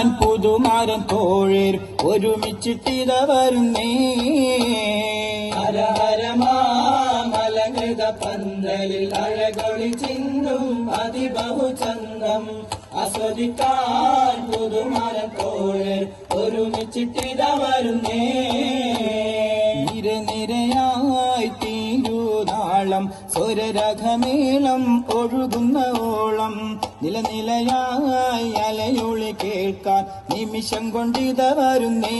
പുതുമാരൻ തോഴർ ഒരുമിച്ചിട്ടിത വരുന്നേ. ഹരഹരമാമലകൃത പന്തലിൽ അഴകൊളി ചിന്തും അതിബഹുചന്തം ആസ്വദിക്കാൻ പുതുമാരൻ തോഴർ ഒരുമിച്ചിട്ടിത വരുന്നേ. നിരനിരയായി തീരുനാളം സ്വരരഘമേളം ഒഴുകുന്നോളം നിലനിലയായി അലയൊളി കേൾക്കാൻ നിമിഷം കൊണ്ടിത വരുന്നേ.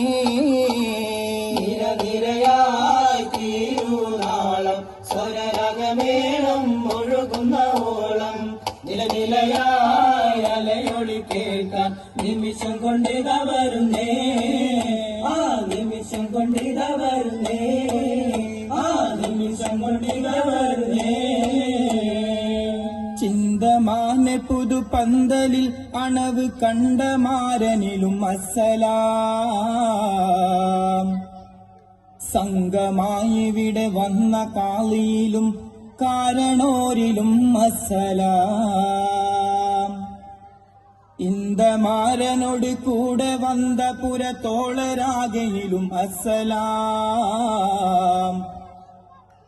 നിരനിരയായി തീരുനാളം സ്വരരഘമേളം ഒഴുകുന്നോളം നിലനിലയായി അലയൊളി കേൾക്കാൻ നിമിഷം കൊണ്ടിത വരുന്നേ. ആ നിമിഷം കൊണ്ടിത വരുന്നേ. ആ നിമിഷം കൊണ്ടിത വരുന്നേ. ചിന്തമാനെ പുതുപന്തലിൽ അണവ് കണ്ട മാരനിലും അസ്സലാം. സംഘമായി ഇവിടെ വന്ന കാളിയിലും കാരണോരിലും അസ്സലാം. ഇന്ദമാരനോട് കൂടെ വന്ന പുരത്തോളരാകയിലും അസ്സലാം.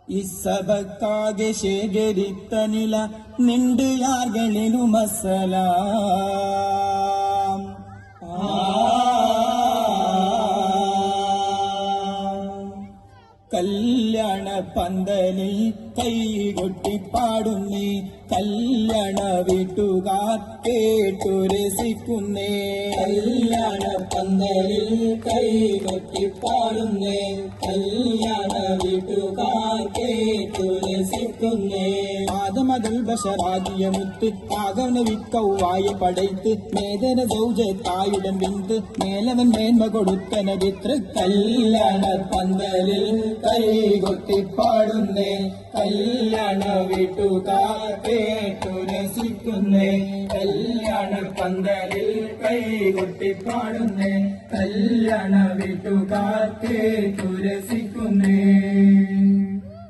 ഇസബക്കാകെ ശേഖരിത്ത നില നിണ്ടുയാർകളിലും അസ്സലാം. കല്യാണ പന്തലിൽ കൈകൊട്ടിപ്പാടുന്നേ. കല്യാണ വീട്ടുകാർ കേട്ടു രസിക്കുന്നേ. കല്യാണ പന്തലിൽ കൈകൊട്ടിപ്പാടുന്നേ. കല്യാണ വീട്ടുകാർ കേട്ടു രസിക്കുന്നേ. ആദമതുൽ ബഷറാകിയ മുത്ത് ആകവന വിക്കൗവായ പടയ്ത്ത് മേദന സൗജത്തായുടൻ വിന്ത് മേലവൻ മേന്മ കൊടുത്തനതിത്ര. കല്യാണ പന്തലിൽ കൈകൊട്ടിപ്പാടുന്നേ. കല്യാണ വീട്ടുകാർ കേട്ടു രസിക്കുന്നേ. കല്യാണ പന്തലിൽ കൈകൊട്ടിപ്പാടുന്നേ. കല്യാണ വീട്ടുകാർ കേട്ടു രസിക്കുന്നേ.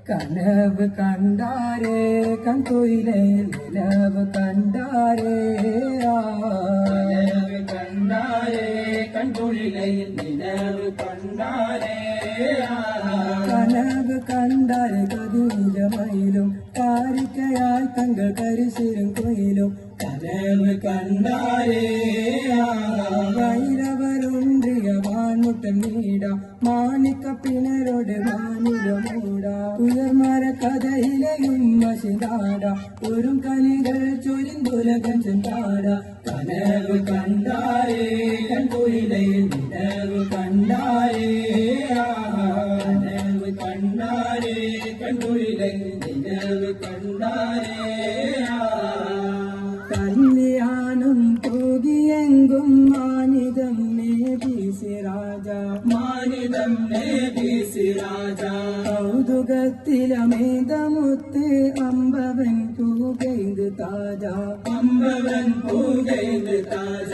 കനവ് കണ്ടാരേ കൺകുയിലേ നിലവ് കണ്ടാരേ. കനവ് കണ്ടാരേ കൺകുയിലയിൽ നിലവ് കണ്ടാരേ. കനവ് കണ്ടാരേ കദീജമയിലും കാരിക്കയാൽ തങ്കൾ കരിശിരും കുയിലും. കനവ് കണ്ടാരേ വൈരവരുണ്ടിയ വാൻമുട്ടൻ നീട മാണിക്ക പിണരോട് മാനിടമൂട. ഉയർമര കഥയിലെയും വശിതാട ഒരു കനികൾ ചൊരിന്തുലകം ചെന്താട. കനവ് കണ്ടാരേ കൺകുയിലയിൽ നിലവ് കണ്ടാരേ. കനവ് കണ്ടാരേ കൺകുയിലയിൽ നിലവ് കണ്ടാരേ. കല്യാണം തൂകിയെങ്കും മാനിതം നേബീസി രാജ. മാനിതം നേബീസി രാജ. കൗതുകത്തിലമേതമുത്ത് അമ്പവൻ പൂകൈത് താജ. അമ്പവൻ പൂകൈത് താജ.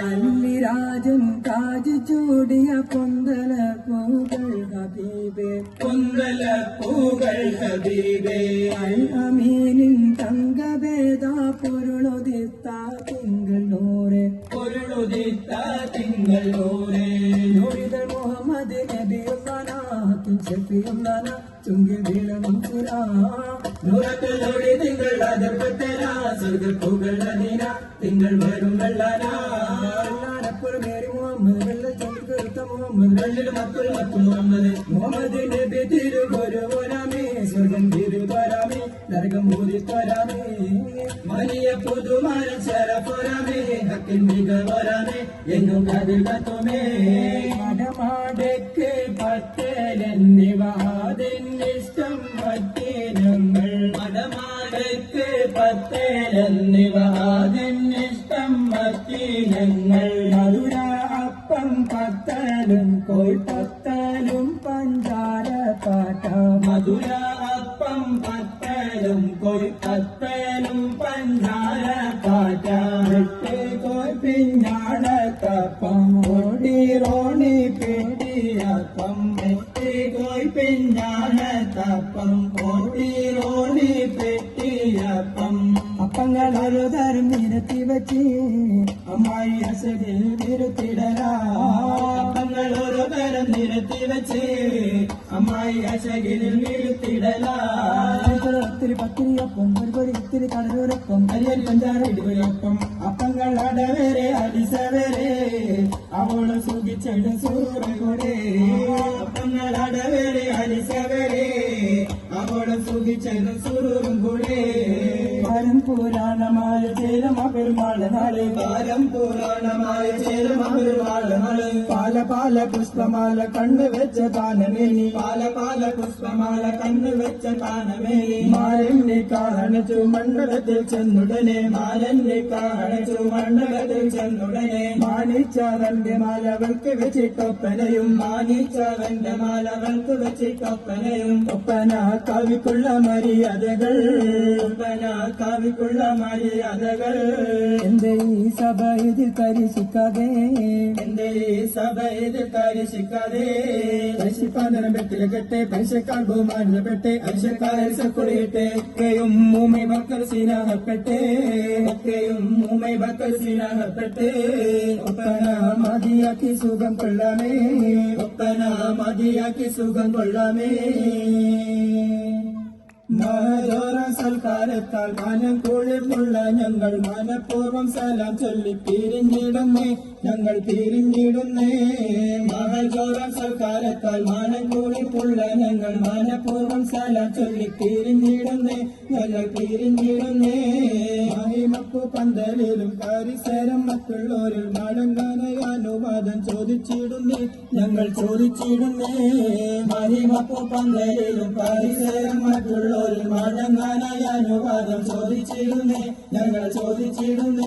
കല്ലിരാജൻ താജ് ചൂടിയ പൊന്തല പൂകൾ ഹബീബേ. പൊന്തല പൂകൾ ഹബീബേ. അൽ അമീനിൻ തങ്കഭേദ പൊരുളൊതിത്ത തിങ്കൾ നൂറെ. പൊരുളുദിത്ത തിങ്കൾ നൂറേ. നൂറിതൾ മുഹമ്മദ് നബിയുള്ളനാത്തും ഷഫിയുള്ളന ചുങ്കി വീഴണം സുരാ. നൂറത്തിലൂടെ തിങ്കൾ അതിർപ്പത്തരാ. സ്വർഗപ്പൂകൾ അതിന തിങ്കൾ വരും വെള്ളനാ. പുറമേറി മുഹമ്മദ് വെള്ള ചന്ദ്രത്ത മുഹമ്മദ് വെള്ളിൽ മക്കൾ മുഹമ്മദ്. മുഹമ്മദ് നബി തിരുഗുരുവരാമേ. സ്വർഗം തിരുവരാമേ നരകം ബോധിത്വരാമേ. വലിയ പുതുമാരൻ ശരഫുരമേ. ഹക്കിൻ മികവരമേ എന്നും അതിൽ തത്വമേ. മടമാടക്ക് പത്തേലെന്നിവാതിനിഷ്ടം പറ്റേനങ്ങൾ. മടമാടക്ക് പത്തേലെന്നിവാതിനിഷ്ടം പറ്റീനങ്ങൾ. മധുര അപ്പം പത്തലും കോൾ പത്തലും പഞ്ചാര പാട്ട. മധുര അപ്പം പത്തലും കൊയ്ത്തലും പഞ്ചാര പാറ്റ. കോൾ പിഞ്ഞാടക്കപ്പം ഓടി റോണി പേടിയപ്പം. കോയ് പിഞ്ഞാടത്തപ്പം ഓട്ടിരോണി പെട്ടിയപ്പം. അപ്പങ്ങൾ ഒരു തരം നിരത്തി വച്ച് അമ്മായി അസലിൽ വിരുത്ത അശകിലിൽ വീഴ്ത്തിടലായി ഇത്തിരി പത്തിരിയൊപ്പം ഒരു ഇത്തിരി കടലൂരൊപ്പം അരിയൽ പഞ്ചാര ഇടിവരൊപ്പം അപ്പങ്ങൾ അടവരെ അടിസവരെ അവള് സുഖിച്ചിടും സൂറകൂടെ അപ്പങ്ങൾ അടവരെ അരിസവരെ അവളും സുഖിച്ചതും സുറും കൂടെ പരം പുരാണമായ ചേരമ പെരുമാള് നാളെ പാരം പുരാണമായ ചേരുമാള് പാല പാല പുഷ്പമാല കണ്ടുവെച്ച താനമേനി പാല പാല പുഷ്പമാല കണ്ണുവെച്ച താനമേലി മാലിന്യ കാണിച്ചു മണ്ഡലത്തിൽ ചെന്നുടനെ മാലന്റെ കാണിച്ചു മണ്ഡലത്തിൽ ചെന്നുടനെ മാണിച്ചാറന്റെ മാലവൾക്ക് വെച്ചിട്ടൊപ്പനയും മാനിച്ചവന്റെ മാലകൾക്ക് വെച്ചിട്ടൊപ്പനയും ഒപ്പന കവിക്കുള്ള മര്യാദകൾ ഒപ്പന കവിക്കുള്ള മര്യാദകൾ എന്റെ ഈ സഭ ഇതിൽ കരിശിക്കാതെ എന്റെ ഈ സഭ ഇതിൽ കരിശിക്കാതെ പരിശിപ്പാന്തരം പെട്ടിലെ കെട്ടെ പൈസക്കാൾ ബഹുമാനപ്പെട്ടെ അരിശക്കാരിൽ സക്കുറിയിട്ടെ ഒക്കെയും മൂമൈ മക്കൾ സീനാഹപ്പെട്ടെ ഒക്കെയും മൂമൈ ബക്കൽ സീനാഹപ്പെട്ട് ഒപ്പന മതിയാക്കി സുഖം കൊള്ളാമേ ഒപ്പന മതിയാക്കി സുഖം കൊള്ളാമേ മഹദോര സൽക്കാരത്താൽ മാനം കുളിർന്നുള്ള ഞങ്ങൾ മനഃപൂർവ്വം സലാം ചൊല്ലി പിരിഞ്ഞിടുന്നേ ഞങ്ങൾ പിരിഞ്ഞിടുന്നേ മഹജോരം സൽക്കാരത്താൽ മാനം കൂടിപ്പുള്ള ഞങ്ങൾ മനഃപൂർവ്വം സലാം ചൊല്ലി പിരിഞ്ഞിടുന്നേ ഞങ്ങൾ പിരിഞ്ഞിടുന്നേ മഹിമപ്പു പന്തലിലും പരിസരം മറ്റുള്ളവരിൽ മടങ്ങാനായി അനുവാദം ചോദിച്ചിടുന്നേ ഞങ്ങൾ ചോദിച്ചിടുന്നേ മഹിമപ്പു പന്തലിലും പരിസരം മറ്റുള്ളവരിൽ മടങ്ങാനായി അനുവാദം ചോദിച്ചിടുന്നേ ഞങ്ങൾ ചോദിച്ചിടുന്നേ